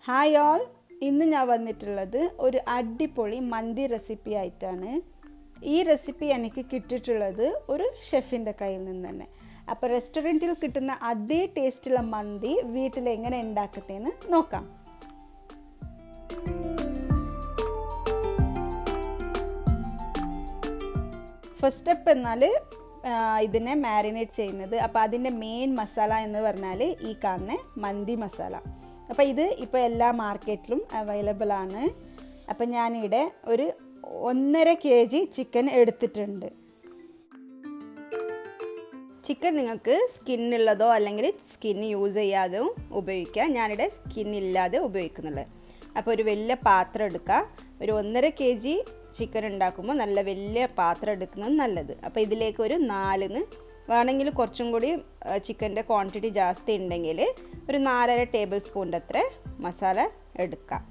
Hi all, ഇന്ന് ഞാൻ വന്നിട്ടുള്ളത് ഒരു അടിപൊളി മന്തി റെസിപ്പി ആയിട്ടാണ്. ഈ റെസിപ്പി എനിക്ക് കിട്ടിയിട്ടുള്ളത് ഒരു ഷെഫിൻ്റെ കയ്യിൽ നിന്ന് തന്നെ. അപ്പോൾ റെസ്റ്റോറൻറ്റിൽ കിട്ടുന്ന അതേ ടേസ്റ്റുള്ള മന്തി വീട്ടിൽ എങ്ങനെ ഉണ്ടാക്കുന്നതെന്ന് നോക്കാം. ഫസ്റ്റ് സ്റ്റെപ്പ് എന്നാൽ ഇതിനെ മാരിനേറ്റ് ചെയ്യുന്നത്. അപ്പോൾ അതിൻ്റെ മെയിൻ മസാല എന്ന് പറഞ്ഞാൽ ഈ കാണുന്ന മന്തി മസാല. അപ്പോൾ ഇത് ഇപ്പോൾ എല്ലാ മാർക്കറ്റിലും അവൈലബിൾ ആണ്. അപ്പോൾ ഞാനിവിടെ ഒരു 1.5 kg ചിക്കൻ എടുത്തിട്ടുണ്ട്. ചിക്കൻ നിങ്ങൾക്ക് സ്കിന്നുള്ളതോ അല്ലെങ്കിൽ സ്കിൻ യൂസ് ചെയ്യാതെയോ ഉപയോഗിക്കാം. ഞാനിവിടെ സ്കിന്നില്ലാതെ ഉപയോഗിക്കുന്നുള്ളത്. അപ്പോൾ ഒരു വലിയ പാത്രം എടുക്കുക. ഒരു 1.5 kg ചിക്കൻ ഉണ്ടാക്കുമ്പോൾ നല്ല വലിയ പാത്രം എടുക്കുന്നത് നല്ലത്. അപ്പോൾ ഇതിലേക്ക് ഒരു 4 വേണമെങ്കിൽ കുറച്ചും കൂടി ചിക്കൻ്റെ ക്വാണ്ടിറ്റി ജാസ്തി ഉണ്ടെങ്കിൽ ഒരു 4.5 ടേബിൾ സ്പൂണിൻ്റെ അത്ര മസാല എടുക്കാം.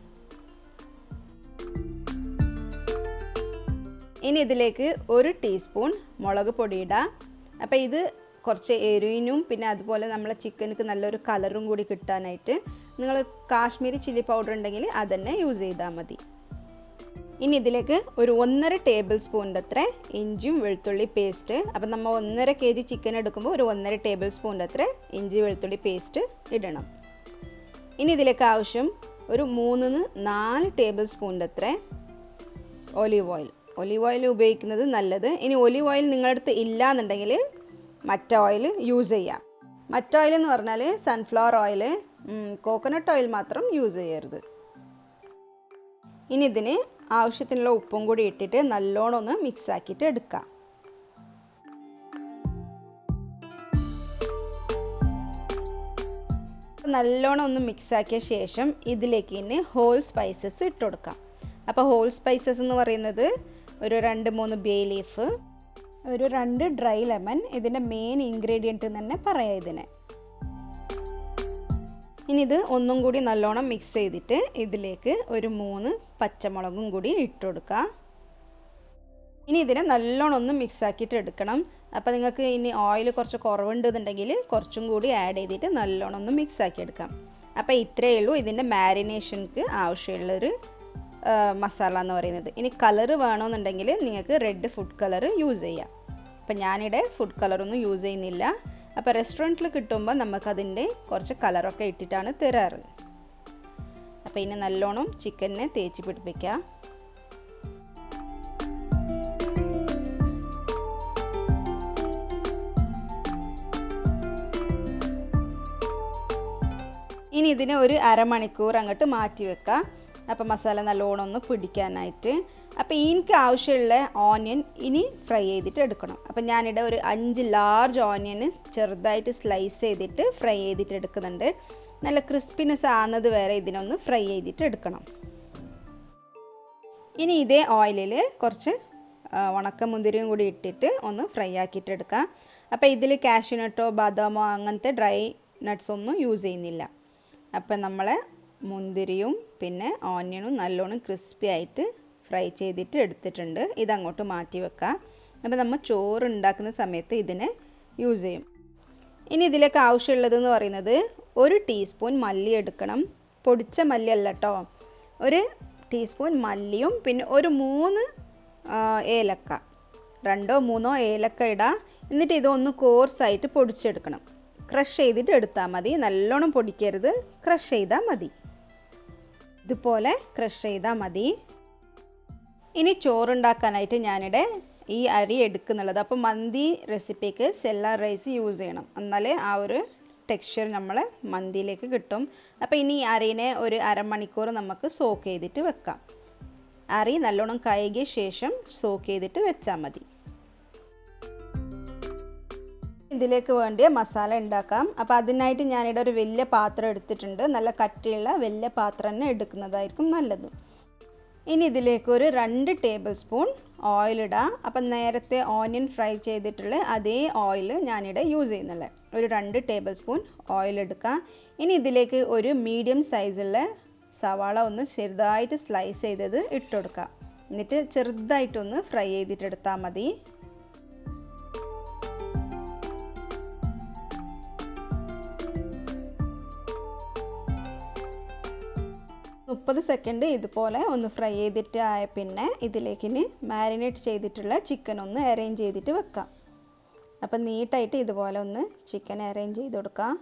ഇനി ഇതിലേക്ക് 1 ടീസ്പൂൺ മുളക് പൊടി ഇടാം. അപ്പോൾ ഇത് കുറച്ച് എരിവിനും പിന്നെ അതുപോലെ നമ്മളെ ചിക്കനക്ക് നല്ലൊരു കളറും കൂടി കിട്ടാനായിട്ട് നിങ്ങൾ കാശ്മീരി ചില്ലി പൗഡർ ഉണ്ടെങ്കിൽ അതന്നെ യൂസ് ചെയ്താൽ മതി. ഇനി ഇതിലേക്ക് ഒരു 1.5 ടേബിൾ സ്പൂണിൻ്റെ അത്ര ഇഞ്ചിയും വെളുത്തുള്ളി പേസ്റ്റ്. അപ്പം നമ്മൾ 1.5 kg ചിക്കൻ എടുക്കുമ്പോൾ ഒരു 1.5 ടേബിൾ സ്പൂണിൻ്റെ അത്ര ഇഞ്ചി വെളുത്തുള്ളി പേസ്റ്റ് ഇടണം. ഇനി ഇതിലേക്ക് ആവശ്യം ഒരു 3-4 ടേബിൾ സ്പൂണിൻ്റെ അത്ര ഒലീവ് ഓയിൽ ഉപയോഗിക്കുന്നത് നല്ലത്. ഇനി ഒലീവ് ഓയിൽ നിങ്ങളുടെ അടുത്ത് ഇല്ല എന്നുണ്ടെങ്കിൽ മറ്റേ ഓയിൽ യൂസ് ചെയ്യാം. മറ്റേ ഓയിൽ എന്ന് പറഞ്ഞാൽ സൺഫ്ലവർ ഓയിൽ, കോക്കനട്ട് ഓയിൽ മാത്രം യൂസ് ചെയ്യരുത്. ഇനി ഇതിന് ആവശ്യത്തിനുള്ള ഉപ്പും കൂടി ഇട്ടിട്ട് നല്ലോണം ഒന്ന് മിക്സ് ആക്കിയിട്ട് എടുക്കാം. നല്ലോണം ഒന്ന് മിക്സ് ആക്കിയ ശേഷം ഇതിലേക്ക് ഇനി ഹോൾ സ്പൈസസ് ഇട്ട് കൊടുക്കാം. അപ്പോൾ ഹോൾ സ്പൈസസ് എന്ന് പറയുന്നത് ഒരു 2-3 ബേ ലീഫ്, ഒരു 2 ഡ്രൈ ലെമൺ, ഇതിൻ്റെ മെയിൻ ഇൻഗ്രീഡിയൻറ്റ് തന്നെ പറയാം ഇതിനെ. ഇനി ഇത് ഒന്നും കൂടി നല്ലോണം മിക്സ് ചെയ്തിട്ട് ഇതിലേക്ക് ഒരു 3 പച്ചമുളകും കൂടി ഇട്ട് കൊടുക്കുക. ഇനി ഇതിനെ നല്ലോണം ഒന്ന് മിക്സ് ആക്കിയിട്ട് എടുക്കണം. അപ്പോൾ നിങ്ങൾക്ക് ഇനി ഓയിൽ കുറച്ച് കുറവുണ്ടെന്നുണ്ടെങ്കിൽ കുറച്ചും കൂടി ആഡ് ചെയ്തിട്ട് നല്ലോണം ഒന്ന് മിക്സ് ആക്കി എടുക്കാം. അപ്പോൾ ഇത്രയേ ഉള്ളൂ ഇതിൻ്റെ മാരിനേഷൻക്ക് ആവശ്യമുള്ളൊരു മസാല എന്ന് പറയുന്നത്. ഇനി കളറ് വേണമെന്നുണ്ടെങ്കിൽ നിങ്ങൾക്ക് റെഡ് ഫുഡ് കളർ യൂസ് ചെയ്യാം. അപ്പോൾ ഞാനിവിടെ ഫുഡ് കളറൊന്നും യൂസ് ചെയ്യുന്നില്ല. അപ്പോൾ റെസ്റ്റോറൻറ്റിൽ കിട്ടുമ്പോൾ നമുക്കതിൻ്റെ കുറച്ച് കളറൊക്കെ ഇട്ടിട്ടാണ് തരാറ്. അപ്പോൾ ഇനി നല്ലോണം ചിക്കനെ തേച്ച് പിടിപ്പിക്കുക. ഇനി ഇതിനെ ഒരു അരമണിക്കൂർ അങ്ങോട്ട് മാറ്റി വെക്കുക. അപ്പോൾ മസാല നല്ലോണം ഒന്ന് പിടിക്കാനായിട്ട്. അപ്പോൾ എനിക്ക് ആവശ്യമുള്ള ഓനിയൻ ഇനി ഫ്രൈ ചെയ്തിട്ട് എടുക്കണം. അപ്പോൾ ഞാനിവിടെ ഒരു 5 ലാർജ് ഓനിയൻ ചെറുതായിട്ട് സ്ലൈസ് ചെയ്തിട്ട് ഫ്രൈ ചെയ്തിട്ട് എടുക്കുന്നുണ്ട്. നല്ല ക്രിസ്പിനെസ് ആകുന്നത് വരെ ഇതിനൊന്ന് ഫ്രൈ ചെയ്തിട്ട് എടുക്കണം. ഇനി ഇതേ ഓയിലിൽ കുറച്ച് ഉണക്കമുന്തിരിയും കൂടി ഇട്ടിട്ട് ഒന്ന് ഫ്രൈ ആക്കിയിട്ട് എടുക്കാം. അപ്പോൾ ഇതിൽ കാഷ്യൂനട്ടോ ബാദാമോ അങ്ങനത്തെ ഡ്രൈ നട്ട്സ് ഒന്നും യൂസ് ചെയ്യുന്നില്ല. അപ്പോൾ നമ്മളെ മുന്തിരിയും പിന്നെ ഓനിയനും നല്ലോണം ക്രിസ്പി ആയിട്ട് ഫ്രൈ ചെയ്തിട്ട് എടുത്തിട്ടുണ്ട്. ഇതങ്ങോട്ട് മാറ്റി വെക്കാം. അപ്പോൾ നമ്മൾ ചോറ് ഉണ്ടാക്കുന്ന സമയത്ത് ഇതിനെ യൂസ് ചെയ്യും. ഇനി ഇതിലേക്ക് ആവശ്യമുള്ളതെന്ന് പറയുന്നത് 1 ടീസ്പൂൺ മല്ലി എടുക്കണം. പൊടിച്ച മല്ലി അല്ല കേട്ടോ. 1 ടീസ്പൂൺ മല്ലിയും പിന്നെ ഒരു 3 ഏലക്ക, 2-3 ഏലക്ക ഇടാം. എന്നിട്ട് ഇതൊന്ന് കോഴ്സായിട്ട് പൊടിച്ചെടുക്കണം. ക്രഷ് ചെയ്തിട്ട് എടുത്താൽ മതി. നല്ലോണം പൊടിക്കരുത്, ക്രഷ് ചെയ്താൽ മതി. ഇതുപോലെ ക്രഷ് ചെയ്താൽ മതി. ഇനി ചോറുണ്ടാക്കാനായിട്ട് ഞാനിവിടെ ഈ അരി എടുക്കുന്നുള്ളത്. അപ്പോൾ മന്തി റെസിപ്പിക്ക് സെല്ല റൈസ് യൂസ് ചെയ്യണം, എന്നാലേ ആ ഒരു ടെക്സ്ചർ നമ്മളെ മന്തിയിലേക്ക് കിട്ടും. അപ്പോൾ ഇനി ഈ അരിനെ ഒരു അരമണിക്കൂർ നമുക്ക് സോക്ക് ചെയ്തിട്ട് വെക്കാം. അരി നല്ലോണം കഴുകിയ ശേഷം സോക്ക് ചെയ്തിട്ട് വെച്ചാൽ മതി. ഇതിലേക്ക് വേണ്ടിയ മസാല ഉണ്ടാക്കാം. അപ്പോൾ അതിനായിട്ട് ഞാനിവിടെ ഒരു വലിയ പാത്രം എടുത്തിട്ടുണ്ട്. നല്ല കട്ടിയുള്ള വലിയ പാത്രം തന്നെ എടുക്കുന്നതായിരിക്കും നല്ലത്. ഇനി ഇതിലേക്ക് ഒരു 2 ടേബിൾ സ്പൂൺ ഓയിൽ ഇടാം. അപ്പം നേരത്തെ ഓനിയൻ ഫ്രൈ ചെയ്തിട്ടുള്ള അതേ ഓയിൽ ഞാനിവിടെ യൂസ് ചെയ്യുന്നുള്ളത്. ഒരു 2 ടേബിൾ സ്പൂൺ ഓയിൽ എടുക്കാം. ഇനി ഇതിലേക്ക് ഒരു മീഡിയം സൈസുള്ള സവാള ഒന്ന് ചെറുതായിട്ട് സ്ലൈസ് ചെയ്തത് ഇട്ട് കൊടുക്കാം. എന്നിട്ട് ചെറുതായിട്ടൊന്ന് ഫ്രൈ ചെയ്തിട്ടെടുത്താൽ മതി. 30 സെക്കൻഡ് ഇതുപോലെ ഒന്ന് ഫ്രൈ ചെയ്തിട്ട് ആയ പിന്നെ ഇതിലേക്ക് ഇനി മാരിനേറ്റ് ചെയ്തിട്ടുള്ള ചിക്കൻ ഒന്ന് അറേഞ്ച് ചെയ്തിട്ട് വെക്കാം. അപ്പം നീട്ടായിട്ട് ഇതുപോലെ ഒന്ന് ചിക്കൻ അറേഞ്ച് ചെയ്ത് കൊടുക്കാം.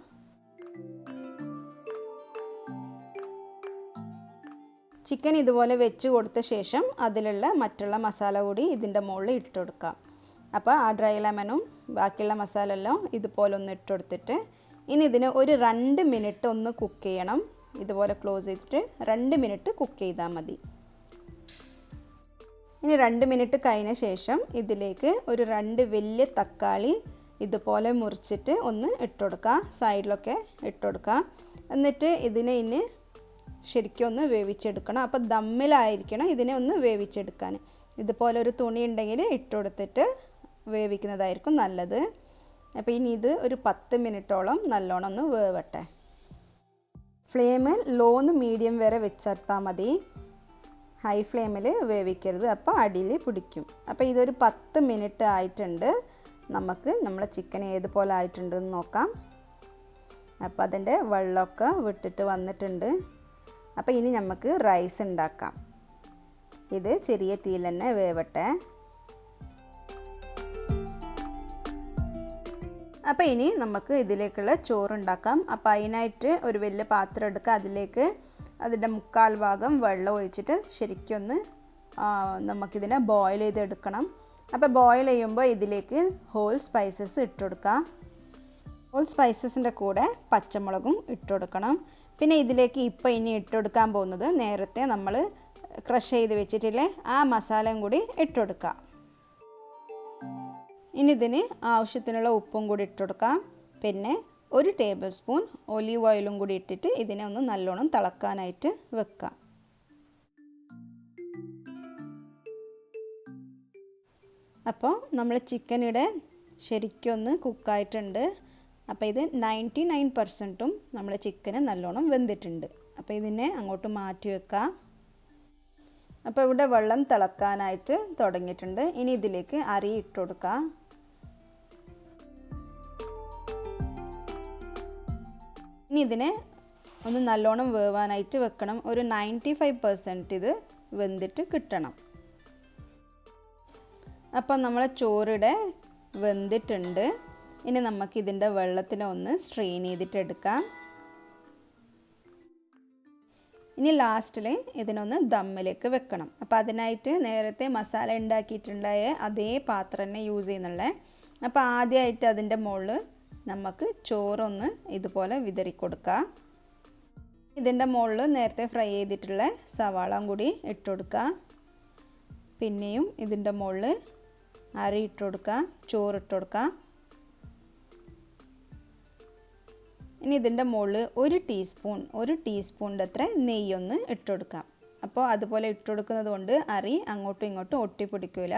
ചിക്കൻ ഇതുപോലെ വെച്ച് കൊടുത്ത ശേഷം അതിലുള്ള മറ്റുള്ള മസാല കൂടി ഇതിൻ്റെ മുകളിൽ ഇട്ട് കൊടുക്കാം. അപ്പോൾ ആ ഡ്രൈ ലെമണും ബാക്കിയുള്ള മസാല എല്ലാം ഇതുപോലെ ഒന്ന് ഇട്ട് കൊടുത്തിട്ട് ഇനി ഇതിനെ ഒരു 2 മിനിറ്റ് ഒന്ന് കുക്ക് ചെയ്യണം. ഇതുപോലെ ക്ലോസ് ചെയ്തിട്ട് 2 മിനിറ്റ് കുക്ക് ചെയ്താൽ മതി. ഇനി 2 മിനിറ്റ് കഴിഞ്ഞ ശേഷം ഇതിലേക്ക് ഒരു 2 വലിയ തക്കാളി ഇതുപോലെ മുറിച്ചിട്ട് ഒന്ന് ഇട്ട് കൊടുക്കുക. സൈഡിലൊക്കെ ഇട്ട് കൊടുക്കുക. എന്നിട്ട് ഇതിനെ ഇനി ശരിക്കും ഒന്ന് വേവിച്ചെടുക്കണം. അപ്പോൾ ദമ്മിലായിരിക്കണം ഇതിനെ ഒന്ന് വേവിച്ചെടുക്കാൻ. ഇതുപോലെ ഒരു തുണി ഉണ്ടെങ്കിൽ ഇട്ട് കൊടുത്തിട്ട് വേവിക്കുന്നതായിരിക്കും നല്ലത്. അപ്പോൾ ഇനി ഇത് ഒരു 10 മിനിറ്റോളം നല്ലോണം ഒന്ന് വേവട്ടെ. ഫ്ലെയിം ലോന്ന് മീഡിയം വരെ വെച്ചെടുത്താൽ മതി. ഹൈ ഫ്ലെയിമിൽ വേവിക്കരുത്, അപ്പോൾ അടിയിൽ പിടിക്കും. അപ്പോൾ ഇതൊരു 10 മിനിറ്റ് ആയിട്ടുണ്ട്. നമുക്ക് നമ്മളെ ചിക്കൻ ഏതുപോലെ ആയിട്ടുണ്ടെന്ന് നോക്കാം. അപ്പോൾ അതിൻ്റെ വെള്ളമൊക്കെ വിട്ടിട്ട് വന്നിട്ടുണ്ട്. അപ്പോൾ ഇനി നമുക്ക് റൈസ് ഉണ്ടാക്കാം. ഇത് ചെറിയ തീയിൽ തന്നെ വേവട്ടെ. അപ്പോൾ ഇനി നമുക്ക് ഇതിലേക്കുള്ള ചോറുണ്ടാക്കാം. അപ്പോൾ അതിനായിട്ട് ഒരു വലിയ പാത്രം എടുക്കുക. അതിലേക്ക് അതിൻ്റെ 1/4 ഭാഗം വെള്ളം ഒഴിച്ചിട്ട് ശരിക്കൊന്ന് നമുക്കിതിനെ ബോയിൽ ചെയ്തെടുക്കണം. അപ്പോൾ ബോയിൽ ചെയ്യുമ്പോൾ ഇതിലേക്ക് ഹോൾ സ്പൈസസ് ഇട്ട് കൊടുക്കുക. ഹോൾ സ്പൈസസിൻ്റെ കൂടെ പച്ചമുളകും ഇട്ട് കൊടുക്കണം. പിന്നെ ഇതിലേക്ക് ഇപ്പോൾ ഇനി ഇട്ട് കൊടുക്കാൻ പോകുന്നത് നേരത്തെ നമ്മൾ ക്രഷ് ചെയ്ത് വെച്ചിട്ടില്ലേ ആ മസാലയും കൂടി ഇട്ട് കൊടുക്കുക. ഇനി ഇതിന് ആവശ്യത്തിനുള്ള ഉപ്പും കൂടി ഇട്ട് കൊടുക്കാം. പിന്നെ 1 ടേബിൾ സ്പൂൺ ഒലീവ് ഓയിലും കൂടി ഇട്ടിട്ട് ഇതിനെ ഒന്ന് നല്ലോണം തിളക്കാനായിട്ട് വെക്കാം. അപ്പോൾ നമ്മൾ ചിക്കനിടെ ശരിക്കും ഒന്ന് കുക്കായിട്ടുണ്ട്. അപ്പോൾ ഇത് 99% നമ്മുടെ ചിക്കന് നല്ലോണം വെന്തിട്ടുണ്ട്. അപ്പോൾ ഇതിനെ അങ്ങോട്ട് മാറ്റി വെക്കാം. അപ്പോൾ ഇവിടെ വെള്ളം തിളക്കാനായിട്ട് തുടങ്ങിയിട്ടുണ്ട്. ഇനി ഇതിലേക്ക് അരി ഇട്ട് കൊടുക്കാം. ഇനി ഇതിനെ ഒന്ന് നല്ലോണം വേവാനായിട്ട് വെക്കണം. ഒരു 95% ഇത് വെന്തിട്ട് കിട്ടണം. അപ്പോൾ നമ്മളെ ചോറിടെ വെന്തിട്ടുണ്ട്. ഇനി നമുക്കിതിൻ്റെ വെള്ളത്തിനെ ഒന്ന് സ്ട്രെയിൻ ചെയ്തിട്ട് എടുക്കാം. ഇനി ലാസ്റ്റിൽ ഇതിനൊന്ന് ദമ്മിലേക്ക് വെക്കണം. അപ്പോൾ അതിനായിട്ട് നേരത്തെ മസാല ഉണ്ടാക്കിയിട്ടുണ്ടായ അതേ പാത്രം തന്നെ യൂസ് ചെയ്യുന്നുള്ളത്. അപ്പോൾ ആദ്യമായിട്ട് അതിൻ്റെ മുകളിൽ നമുക്ക് ചോറൊന്ന് ഇതുപോലെ വിതറി കൊടുക്കാം. ഇതിൻ്റെ മുകളിൽ നേരത്തെ ഫ്രൈ ചെയ്തിട്ടുള്ള സവാള കൂടി ഇട്ട് കൊടുക്കുക. പിന്നെയും ഇതിൻ്റെ മുകളിൽ അരി ഇട്ട് കൊടുക്കുക, ചോറിട്ട് കൊടുക്കുക. ഇനി ഇതിൻ്റെ മുകളിൽ ഒരു ടീസ്പൂണിൻ്റെ അത്ര നെയ്യൊന്ന് ഇട്ട് കൊടുക്കാം. അപ്പോൾ അതുപോലെ ഇട്ട് കൊടുക്കുന്നത് കൊണ്ട് അരി അങ്ങോട്ടും ഇങ്ങോട്ടും ഒട്ടിപ്പിടിക്കില്ല.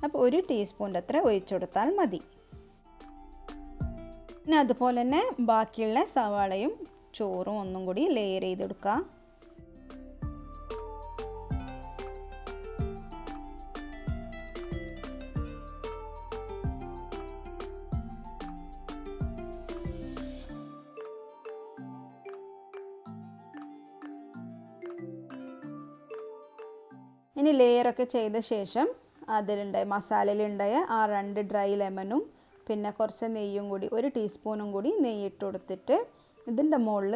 അപ്പോൾ 1 ടീസ്പൂണിൻ്റെ അത്ര ഒഴിച്ചു കൊടുത്താൽ മതി. ഇനി അതുപോലെ തന്നെ ബാക്കിയുള്ള സവാളയും ചോറും ഒന്നും കൂടി ലെയർ ചെയ്ത് കൊടുക്കുക. ഇനി ലെയറൊക്കെ ചെയ്ത ശേഷം അതിലുണ്ടായ മസാലയിലുണ്ടായ ആ 2 ഡ്രൈ ലെമണും പിന്നെ കുറച്ച് നെയ്യും കൂടി 1 ടീസ്പൂണും കൂടി നെയ്യ് ഇട്ട് കൊടുത്തിട്ട് ഇതിൻ്റെ മുകളിൽ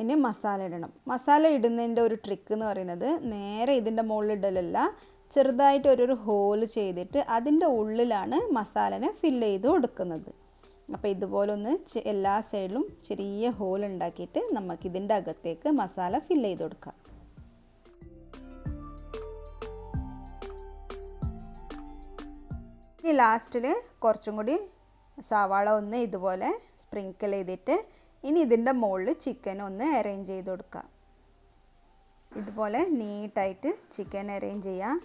ഇനി മസാല ഇടണം. മസാല ഇടുന്നതിൻ്റെ ഒരു ട്രിക്ക് എന്ന് പറയുന്നത് നേരെ ഇതിൻ്റെ മുകളിൽ ഇടലല്ല, ചെറുതായിട്ട് ഒരു ഹോൾ ചെയ്തിട്ട് അതിൻ്റെ ഉള്ളിലാണ് മസാലനെ ഫില്ല് ചെയ്ത് കൊടുക്കുന്നത്. അപ്പോൾ ഇതുപോലെ ഒന്ന് എല്ലാ സൈഡിലും ചെറിയ ഹോൾ ഉണ്ടാക്കിയിട്ട് നമുക്കിതിൻ്റെ അകത്തേക്ക് മസാല ഫില്ല് ചെയ്ത് കൊടുക്കാം. ഇനി ലാസ്റ്റിൽ കുറച്ചും കൂടി സവാള ഒന്ന് ഇതുപോലെ സ്പ്രിങ്കിൾ ചെയ്തിട്ട് ഇനി ഇതിൻ്റെ മുകളിൽ ചിക്കൻ ഒന്ന് അറേഞ്ച് ചെയ്ത് കൊടുക്കുക. ഇതുപോലെ നീറ്റായിട്ട് ചിക്കൻ അറേഞ്ച് ചെയ്യാം.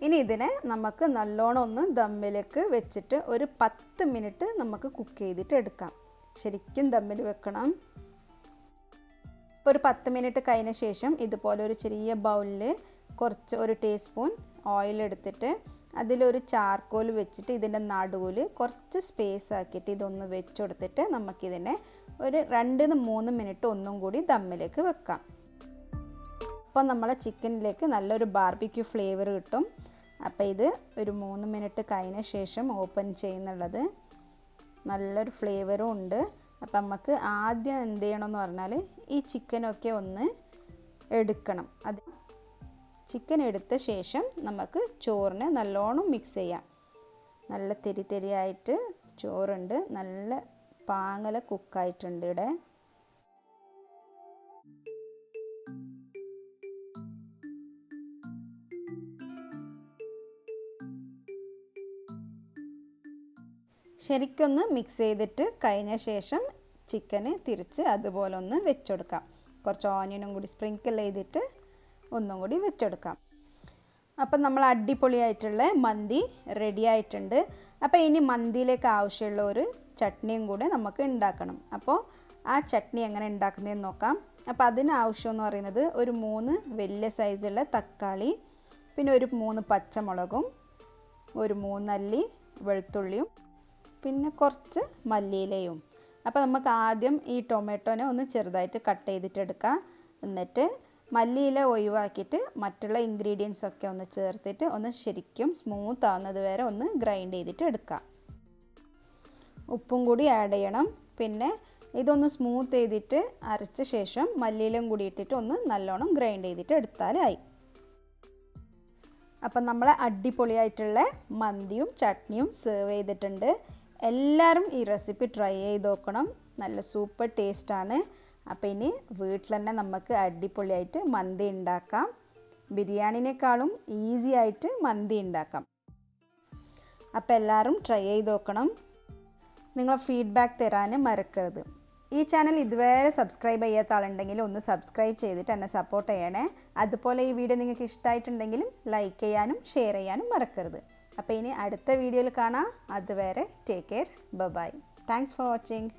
ഇനി ഇതിനെ നമുക്ക് നല്ലോണം ഒന്ന് ദമ്മിലേക്ക് വെച്ചിട്ട് ഒരു 10 മിനിറ്റ് നമുക്ക് കുക്ക് ചെയ്തിട്ട് എടുക്കാം. ശരിക്കും ദമ്മിൽ വെക്കണം. ഇപ്പോൾ ഒരു 10 മിനിറ്റ് കഴിഞ്ഞ ശേഷം ഇതുപോലെ ഒരു ചെറിയ ബൗളിൽ കുറച്ച് 1 ടീസ്പൂൺ ഓയിൽ എടുത്തിട്ട് അതിലൊരു ചാർക്കോൽ വെച്ചിട്ട് ഇതിൻ്റെ നടുവിൽ കുറച്ച് സ്പേസ് ആക്കിയിട്ട് ഇതൊന്ന് വെച്ച് കൊടുത്തിട്ട് നമുക്കിതിനെ ഒരു 2-3 മിനിറ്റ് ഒന്നും കൂടി ദമ്മിലേക്ക് വെക്കാം. അപ്പോൾ നമ്മളെ ചിക്കനിലേക്ക് നല്ലൊരു ബാർബിക്യൂ ഫ്ലേവർ കിട്ടും. അപ്പോൾ ഇത് ഒരു 3 മിനിറ്റ് കഴിഞ്ഞ ശേഷം ഓപ്പൺ ചെയ്യുന്നുള്ളത്. നല്ലൊരു ഫ്ലേവറും ഉണ്ട്. അപ്പം നമുക്ക് ആദ്യം എന്ത് ചെയ്യണമെന്ന് പറഞ്ഞാൽ ഈ ചിക്കനൊക്കെ ഒന്ന് എടുക്കണം. അത് ചിക്കൻ എടുത്ത ശേഷം നമുക്ക് ചോറിനെ നല്ലോണം മിക്സ് ചെയ്യാം. നല്ല തെരിയായിട്ട് ചോറുണ്ട്, നല്ല പാങ്ങല കുക്കായിട്ടുണ്ട് ഇവിടെ. ശരിക്കൊന്ന് മിക്സ് ചെയ്തിട്ട് കഴിഞ്ഞ ശേഷം ചിക്കന് തിരിച്ച് അതുപോലെ ഒന്ന് വെച്ചെടുക്കാം. കുറച്ച് ഓനിയനും കൂടി സ്പ്രിങ്കിൾ ചെയ്തിട്ട് ഒന്നും കൂടി വെച്ചെടുക്കാം. അപ്പം നമ്മൾ അടിപൊളിയായിട്ടുള്ള മന്തി റെഡി ആയിട്ടുണ്ട്. അപ്പോൾ ഇനി മന്തിയിലേക്ക് ആവശ്യമുള്ള ഒരു ചട്നിയും കൂടെ നമുക്ക് ഉണ്ടാക്കണം. അപ്പോൾ ആ ചട്നി എങ്ങനെ ഉണ്ടാക്കുന്നതെന്ന് നോക്കാം. അപ്പോൾ അതിന് ആവശ്യമെന്ന് പറയുന്നത് ഒരു 3 വലിയ സൈസുള്ള തക്കാളി, പിന്നെ ഒരു 3 പച്ചമുളകും, ഒരു 3 അല്ലി വെളുത്തുള്ളിയും, പിന്നെ കുറച്ച് മല്ലിയിലയും. അപ്പോൾ നമുക്ക് ആദ്യം ഈ ടൊമാറ്റോനെ ഒന്ന് ചെറുതായിട്ട് കട്ട് ചെയ്തിട്ടെടുക്കാം. എന്നിട്ട് മല്ലിയില ഒഴിവാക്കിയിട്ട് മറ്റുള്ള ഇൻഗ്രീഡിയൻസ് ഒക്കെ ഒന്ന് ചേർത്തിട്ട് ഒന്ന് ശരിക്കും സ്മൂത്ത് ആവുന്നത് വരെ ഒന്ന് ഗ്രൈൻഡ് ചെയ്തിട്ട് എടുക്കാം. ഉപ്പും കൂടി ആഡ് ചെയ്യണം. പിന്നെ ഇതൊന്ന് സ്മൂത്ത് ചെയ്തിട്ട് അരച്ച ശേഷം മല്ലിയിലും കൂടി ഇട്ടിട്ട് ഒന്ന് നല്ലോണം ഗ്രൈൻഡ് ചെയ്തിട്ട് എടുത്താലായി. അപ്പം നമ്മളെ അടിപൊളിയായിട്ടുള്ള മന്തിയും ചട്നിയും സെർവ് ചെയ്തിട്ടുണ്ട്. എല്ലാവരും ഈ റെസിപ്പി ട്രൈ ചെയ്ത് നോക്കണം. നല്ല സൂപ്പർ ടേസ്റ്റാണ്. അപ്പോൾ ഇനി വീട്ടിൽ തന്നെ നമുക്ക് അടിപൊളിയായിട്ട് മന്തി ഉണ്ടാക്കാം. ബിരിയാണിനേക്കാളും ഈസി ആയിട്ട് മന്തി ഉണ്ടാക്കാം. അപ്പോൾ എല്ലാവരും ട്രൈ ചെയ്ത് നോക്കണം. നിങ്ങളെ ഫീഡ്ബാക്ക് തരാൻ മറക്കരുത്. ഈ ചാനൽ ഇതുവരെ സബ്സ്ക്രൈബ് ചെയ്യാത്ത ആളുണ്ടെങ്കിൽ ഒന്ന് സബ്സ്ക്രൈബ് ചെയ്തിട്ട് എന്നെ സപ്പോർട്ട് ചെയ്യണേ. അതുപോലെ ഈ വീഡിയോ നിങ്ങൾക്ക് ഇഷ്ടമായിട്ടുണ്ടെങ്കിലും ലൈക്ക് ചെയ്യാനും ഷെയർ ചെയ്യാനും മറക്കരുത്. അപ്പോൾ ഇനി അടുത്ത വീഡിയോയിൽ കാണാം. അതുവരെ take care, bye. Thanks for watching.